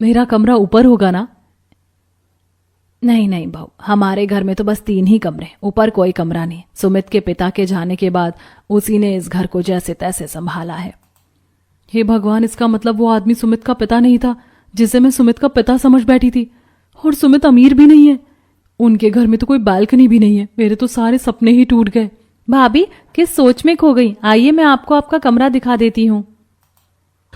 मेरा कमरा ऊपर होगा ना? नहीं नहीं बहू, हमारे घर में तो बस 3 ही कमरे, ऊपर कोई कमरा नहीं। सुमित के पिता के जाने के बाद उसी ने इस घर को जैसे तैसे संभाला है। हे भगवान, इसका मतलब वो आदमी सुमित का पिता नहीं था जिसे मैं सुमित का पिता समझ बैठी थी। और सुमित अमीर भी नहीं है। उनके घर में तो कोई बालकनी भी नहीं है। मेरे तो सारे सपने ही टूट गए। भाभी किस सोच में खो गई? आइए मैं आपको आपका कमरा दिखा देती हूँ।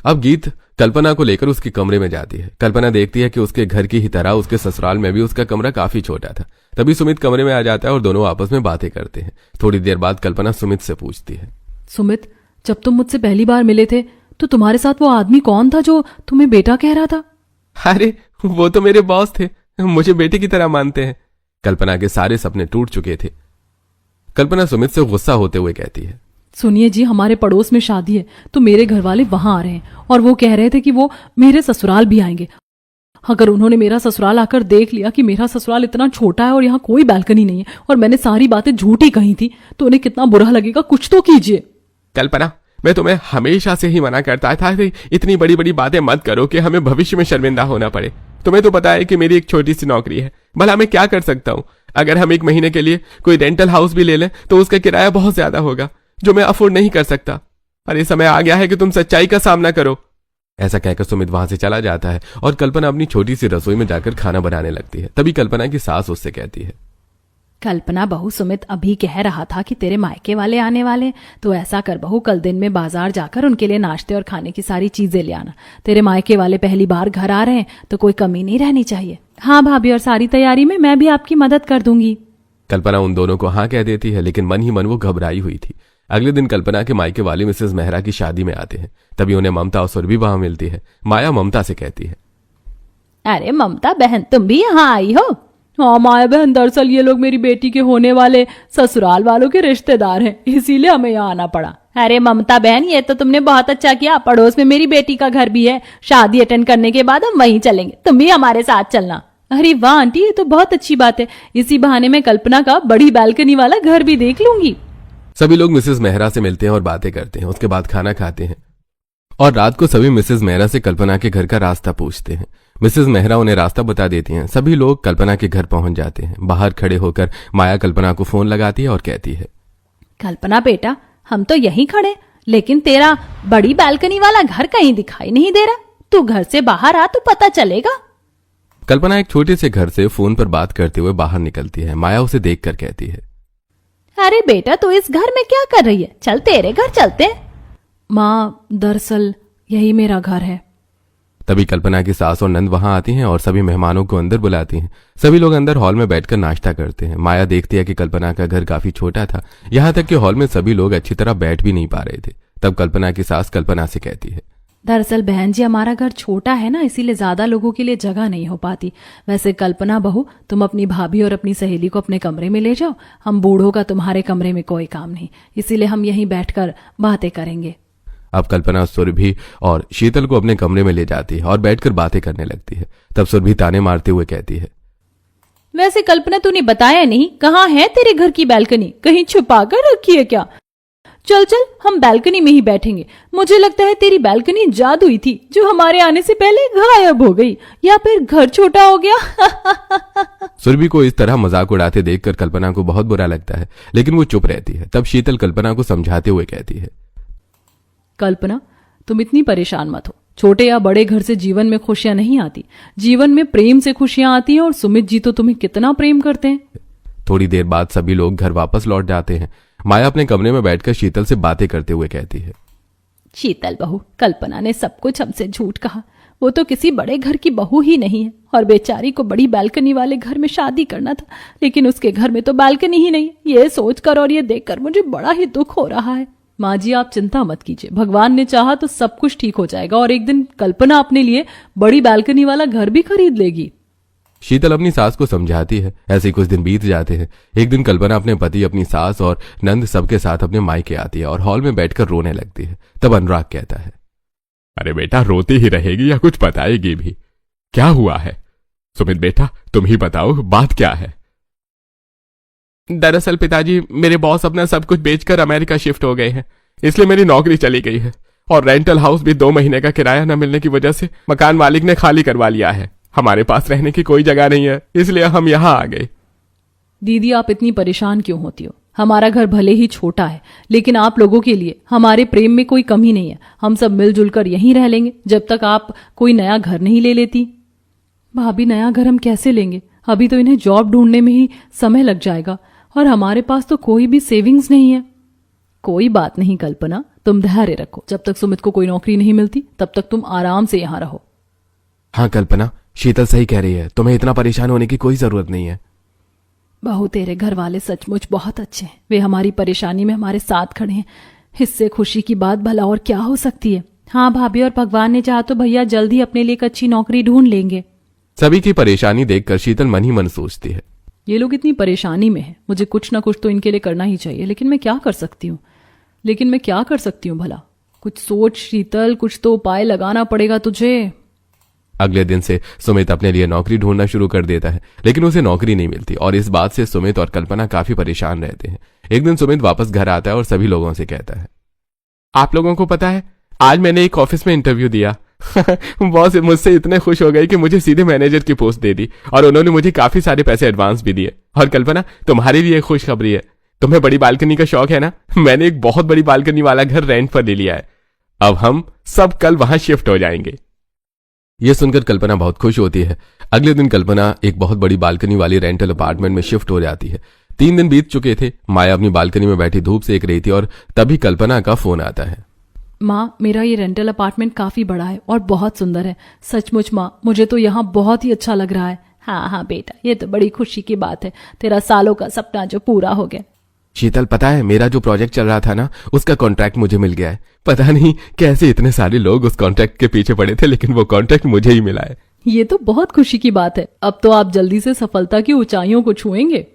अब गीत कल्पना को लेकर उसके कमरे में जाती है। कल्पना देखती है कि उसके घर की ही तरह उसके ससुराल में भी उसका कमरा काफी छोटा था। तभी सुमित कमरे में आ जाता है और दोनों आपस में बातें करते हैं। थोड़ी देर बाद कल्पना सुमित से पूछती है, सुमित, जब तुम मुझसे पहली बार मिले थे तो तुम्हारे साथ वो आदमी कौन था जो तुम्हें बेटा कह रहा था? अरे वो तो मेरे बॉस थे, मुझे बेटे की तरह मानते हैं। कल्पना के सारे सपने टूट चुके थे। कल्पना सुमित से गुस्सा होते हुए कहती है, सुनिए जी, हमारे पड़ोस में शादी है तो मेरे घर वाले वहां आ रहे हैं और वो कह रहे थे कि वो मेरे ससुराल भी आएंगे। अगर उन्होंने मेरा ससुराल आकर देख लिया कि मेरा ससुराल इतना छोटा है और यहाँ कोई बालकनी नहीं है और मैंने सारी बातें झूठी कही थी तो उन्हें कितना बुरा लगेगा, कुछ तो कीजिए। कल्पना, मैं तुम्हें हमेशा से ही मना करता था कि इतनी बड़ी बड़ी बातें मत करो कि हमें भविष्य में शर्मिंदा होना पड़े। तुम्हें तो पता है कि मेरी एक छोटी सी नौकरी है, भला मैं क्या कर सकता हूँ। अगर हम 1 महीने के लिए कोई रेंटल हाउस भी ले लें तो उसका किराया बहुत ज्यादा होगा जो मैं अफोर्ड नहीं कर सकता। और ये समय आ गया है कि तुम सच्चाई का सामना करो। ऐसा कहकर सुमित वहां से चला जाता है और कल्पना अपनी छोटी सी रसोई में जाकर खाना बनाने लगती है। तभी कल्पना की सास उससे कहती है, कल्पना बहू, सुमित अभी कह रहा था कि तेरे मायके वाले आने वाले, तो ऐसा कर बहू, कल दिन में बाजार जाकर उनके लिए नाश्ते और खाने की सारी चीजें ले आना। तेरे मायके वाले पहली बार घर आ रहे हैं तो कोई कमी नहीं रहनी चाहिए। हाँ भाभी, और सारी तैयारी में मैं भी आपकी मदद कर दूंगी। कल्पना उन दोनों को हाँ कह देती है, लेकिन मन ही मन वो घबराई हुई थी। अगले दिन कल्पना के मायके वाले मिसेस मेहरा की शादी में आते हैं। तभी उन्हें ममता और सुरभि वहां मिलती है। माया ममता से कहती है, अरे ममता बहन, तुम भी यहाँ आई हो? हाँ माया बहन, दरअसल ये लोग मेरी बेटी के होने वाले ससुराल वालों के रिश्तेदार हैं, इसीलिए हमें यहाँ आना पड़ा। अरे ममता बहन, ये तो तुमने बहुत अच्छा किया। पड़ोस में मेरी बेटी का घर भी है। शादी अटेंड करने के बाद हम वहीं चलेंगे, तुम भी हमारे साथ चलना। अरे वाह आंटी, ये तो बहुत अच्छी बात है। इसी बहाने मैं कल्पना का बड़ी बालकनी वाला घर भी देख लूंगी। सभी लोग मिसेस मेहरा से मिलते हैं और बातें करते हैं। उसके बाद खाना खाते हैं और रात को सभी मिसेस मेहरा से कल्पना के घर का रास्ता पूछते हैं। मिसेस मेहरा उन्हें रास्ता बता देती हैं। सभी लोग कल्पना के घर पहुंच जाते हैं। बाहर खड़े होकर माया कल्पना को फोन लगाती है और कहती है, कल्पना बेटा, हम तो यहीं खड़े, लेकिन तेरा बड़ी बालकनी वाला घर कहीं दिखाई नहीं दे रहा। तू घर से बाहर आ तो पता चलेगा। कल्पना एक छोटे से घर से फोन पर बात करते हुए बाहर निकलती है। माया उसे देखकर कहती है, अरे बेटा, तू इस घर में क्या कर रही है? चल तेरे घर चलते हैं। माँ, दरअसल यही मेरा घर है। तभी कल्पना की सास और नंद वहां आती हैं और सभी मेहमानों को अंदर बुलाती हैं। सभी लोग अंदर हॉल में बैठकर नाश्ता करते हैं। माया देखती है कि कल्पना का घर काफी छोटा था, यहाँ तक कि हॉल में सभी लोग अच्छी तरह बैठ भी नहीं पा रहे थे। तब कल्पना की सास कल्पना से कहती है, दरअसल बहन जी, हमारा घर छोटा है ना, इसीलिए ज्यादा लोगों के लिए जगह नहीं हो पाती। वैसे कल्पना बहू, तुम अपनी भाभी और अपनी सहेली को अपने कमरे में ले जाओ। हम बूढ़ों का तुम्हारे कमरे में कोई काम नहीं, इसीलिए हम यहीं बैठकर बातें करेंगे। अब कल्पना सुरभि और शीतल को अपने कमरे में ले जाती है और बैठकर बातें करने लगती है। तब सुरभि ताने मारते हुए कहती है, वैसे कल्पना, तूने बताया नहीं, कहाँ है तेरे घर की बालकनी? कहीं छुपा कर रखी है क्या? चल चल, हम बालकनी में ही बैठेंगे। मुझे लगता है तेरी बालकनी जादुई थी जो हमारे आने से पहले गायब हो गई, या फिर घर छोटा हो गया। सुरभि को इस तरह मजाक उड़ाते देखकर कल्पना को बहुत बुरा लगता है, लेकिन वो चुप रहती है। तब शीतल कल्पना को समझाते हुए कहती है, कल्पना, तुम इतनी परेशान मत हो। छोटे या बड़े घर से जीवन में खुशियां नहीं आती, जीवन में प्रेम से खुशियां आती हैं। और सुमित जी तो तुम्हें कितना प्रेम करते हैं। थोड़ी देर बाद सभी लोग घर वापस लौट जाते हैं। माया अपने कमरे में बैठकर शीतल से बातें करते हुए कहती है, शीतल बहू, कल्पना ने सब कुछ हमसे झूठ कहा। वो तो किसी बड़े घर की बहू ही नहीं है और बेचारी को बड़ी बालकनी वाले घर में शादी करना था, लेकिन उसके घर में तो बालकनी ही नहीं। ये सोचकर और ये देखकर मुझे बड़ा ही दुख हो रहा है। माँ जी, आप चिंता मत कीजिए, भगवान ने चाहा तो सब कुछ ठीक हो जाएगा और एक दिन कल्पना अपने लिए बड़ी बालकनी वाला घर भी खरीद लेगी। शीतल अपनी सास को समझाती है। ऐसे कुछ दिन बीत जाते हैं। एक दिन कल्पना अपने पति, अपनी सास और नंद सबके साथ अपने मायके आती है और हॉल में बैठकर रोने लगती है। तब अनुराग कहता है, अरे बेटा, रोती ही रहेगी या कुछ बताएगी भी? क्या हुआ है? सुमित बेटा, तुम ही बताओ, बात क्या है? दरअसल पिताजी, मेरे बॉस अपना सब कुछ बेचकर अमेरिका शिफ्ट हो गए हैं, इसलिए मेरी नौकरी चली गई है और रेंटल हाउस भी 2 महीने का किराया न मिलने की वजह से मकान मालिक ने खाली करवा लिया है। हमारे पास रहने की कोई जगह नहीं है, इसलिए हम यहाँ आ गए। दीदी, आप इतनी परेशान क्यों होती हो? हमारा घर भले ही छोटा है, लेकिन आप लोगों के लिए हमारे प्रेम में कोई कमी नहीं है। हम सब मिलजुल कर यहीं रह लेंगे जब तक आप कोई नया घर नहीं ले लेती। भाभी, नया घर हम कैसे लेंगे? अभी तो इन्हें जॉब ढूंढने में ही समय लग जाएगा और हमारे पास तो कोई भी सेविंग्स नहीं है। कोई बात नहीं कल्पना, तुम धैर्य रखो। जब तक सुमित को कोई नौकरी नहीं मिलती तब तक तुम आराम से यहाँ रहो। हाँ कल्पना, शीतल सही कह रही है, तुम्हें इतना परेशान होने की कोई जरूरत नहीं है। बहू, तेरे घर वाले सचमुच बहुत अच्छे हैं। वे हमारी परेशानी में हमारे साथ खड़े हैं। इससे खुशी की बात भला और क्या हो सकती है? हाँ भाभी, और भगवान ने चाहा तो भैया जल्द ही अपने लिए एक अच्छी नौकरी ढूंढ लेंगे। सभी की परेशानी देखकर शीतल मन ही मन सोचती है, ये लोग इतनी परेशानी में हैं, मुझे कुछ ना कुछ तो इनके लिए करना ही चाहिए। लेकिन मैं क्या कर सकती हूँ भला? कुछ सोच शीतल, कुछ तो उपाय लगाना पड़ेगा तुझे। अगले दिन से सुमित अपने लिए नौकरी ढूंढना शुरू कर देता है, लेकिन उसे नौकरी नहीं मिलती और इस बात से सुमित और कल्पना काफी परेशान रहते हैं। एक दिन सुमित वापस घर आता है और सभी लोगों से कहता है, आप लोगों को पता है, आज मैंने एक ऑफिस में इंटरव्यू दिया। बॉस मुझसे इतने खुश हो गए कि मुझे सीधे मैनेजर की पोस्ट दे दी और उन्होंने मुझे काफी सारे पैसे एडवांस भी दिए। और कल्पना, तुम्हारे लिए एक खुशखबरी है। तुम्हें बड़ी बालकनी का शौक है ना? मैंने एक बहुत बड़ी बालकनी वाला घर रेंट पर ले लिया है। अब हम सब कल वहां शिफ्ट हो जाएंगे। यह सुनकर कल्पना बहुत खुश होती है। अगले दिन कल्पना एक बहुत बड़ी बालकनी वाली रेंटल अपार्टमेंट में शिफ्ट हो जाती है। 3 दिन बीत चुके थे। माया अपनी बालकनी में बैठी धूप सेक रही थी और तभी कल्पना का फोन आता है। माँ, मेरा ये रेंटल अपार्टमेंट काफी बड़ा है और बहुत सुंदर है। सचमुच माँ, मुझे तो यहाँ बहुत ही अच्छा लग रहा है। हाँ बेटा, ये तो बड़ी खुशी की बात है। तेरा सालों का सपना जो पूरा हो गया। शीतल, पता है, मेरा जो प्रोजेक्ट चल रहा था ना, उसका कॉन्ट्रैक्ट मुझे मिल गया है। पता नहीं कैसे इतने सारे लोग उस कॉन्ट्रैक्ट के पीछे पड़े थे, लेकिन वो कॉन्ट्रैक्ट मुझे ही मिला है। ये तो बहुत खुशी की बात है। अब तो आप जल्दी से सफलता की ऊंचाइयों को छुएंगे।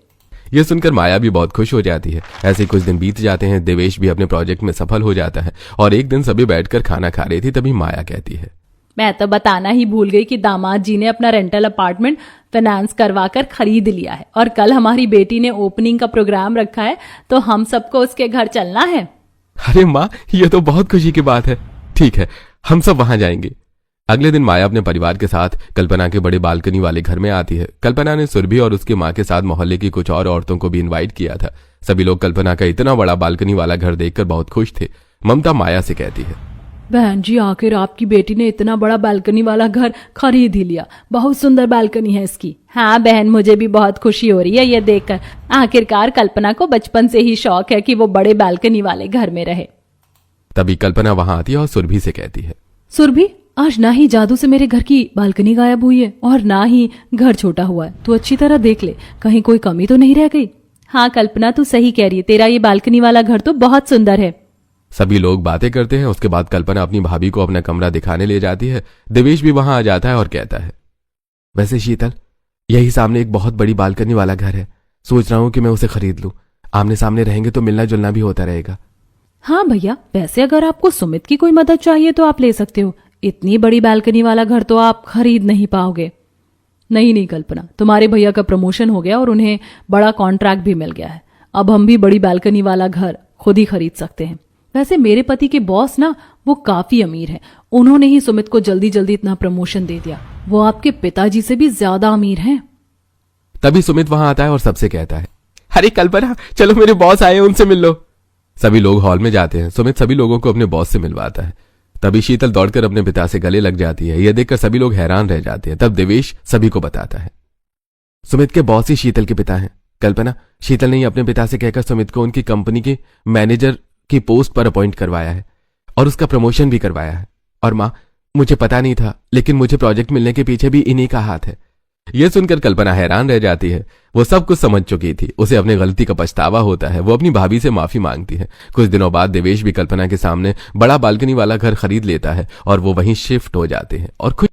यह सुनकर माया भी बहुत खुश हो जाती है। ऐसे कुछ दिन बीत जाते हैं। देवेश भी अपने प्रोजेक्ट में सफल हो जाता है और एक दिन सभी बैठकर खाना खा रही थी, तभी माया कहती है, मैं तो बताना ही भूल गई कि दामाद जी ने अपना रेंटल अपार्टमेंट फाइनेंस करवाकर खरीद लिया है और कल हमारी बेटी ने ओपनिंग का प्रोग्राम रखा है, तो हम सबको उसके घर चलना है। अरे माँ, ये तो बहुत खुशी की बात है। ठीक है, हम सब वहां जाएंगे। अगले दिन माया अपने परिवार के साथ कल्पना के बड़े बालकनी वाले घर में आती है। कल्पना ने सुरभि और उसकी माँ के साथ मोहल्ले की कुछ और औरतों को भी इनवाइट किया था। सभी लोग कल्पना का इतना बड़ा बालकनी वाला घर देखकर बहुत खुश थे। ममता माया से कहती है, बहन जी, आखिर आपकी बेटी ने इतना बड़ा बालकनी वाला घर खरीद ही लिया। बहुत सुंदर बालकनी है इसकी। हाँ बहन, मुझे भी बहुत खुशी हो रही है ये देखकर। आखिरकार कल्पना को बचपन से ही शौक है कि वो बड़े बालकनी वाले घर में रहे। तभी कल्पना वहां आती है और सुरभि से कहती है, सुरभि, आज ना ही जादू से मेरे घर की बालकनी गायब हुई है और ना ही घर छोटा हुआ है। तू अच्छी तरह देख ले, कहीं कोई कमी तो नहीं रह गई। हाँ कल्पना, तू सही कह रही है। तेरा ये बालकनी वाला घर तो बहुत सुंदर है। सभी लोग बातें करते हैं। उसके बाद कल्पना अपनी भाभी को अपना कमरा दिखाने ले जाती है। देवेश भी वहां आ जाता है और कहता है, वैसे शीतल, यही सामने एक बहुत बड़ी बालकनी वाला घर है। सोच रहा हूं कि मैं उसे खरीद लूं। आमने सामने रहेंगे तो मिलना जुलना भी होता रहेगा। हाँ भैया, वैसे अगर आपको सुमित की कोई मदद चाहिए तो आप ले सकते हो। इतनी बड़ी बालकनी वाला घर तो आप खरीद नहीं पाओगे। नहीं कल्पना, तुम्हारे भैया का प्रमोशन हो गया और उन्हें बड़ा कॉन्ट्रैक्ट भी मिल गया है। अब हम भी बड़ी बालकनी वाला घर खुद ही खरीद सकते हैं। वैसे मेरे पति के बॉस ना, वो काफी अमीर हैं। उन्होंने ही सुमित को जल्दी जल्दी इतना प्रमोशन दे दिया। वो आपके पिताजी से भी ज्यादा अमीर हैं। तभी सुमित वहां आता है और सबसे कहता है, अरे कल्पना, चलो मेरे बॉस आए, उनसे मिल लो। सभी लोग हॉल में जाते हैं। सुमित सभी लोगों को अपने बॉस से मिलवाता है। तभी शीतल दौड़कर अपने पिता से गले लग जाती है। यह देखकर सभी लोग हैरान रह जाते हैं। तब देवेश सभी को बताता है, सुमित के बॉस ही शीतल के पिता हैं। कल्पना, शीतल ने अपने पिता से कहकर सुमित को उनकी कंपनी के मैनेजर की पोस्ट पर अपॉइंट करवाया है और उसका प्रमोशन भी करवाया है। और माँ, मुझे पता नहीं था, लेकिन मुझे प्रोजेक्ट मिलने के पीछे भी इन्हीं का हाथ है। यह सुनकर कल्पना हैरान रह जाती है। वो सब कुछ समझ चुकी थी। उसे अपनी गलती का पछतावा होता है। वो अपनी भाभी से माफी मांगती है। कुछ दिनों बाद देवेश भी कल्पना के सामने बड़ा बालकनी वाला घर खरीद लेता है और वो वहीं शिफ्ट हो जाते हैं और खुद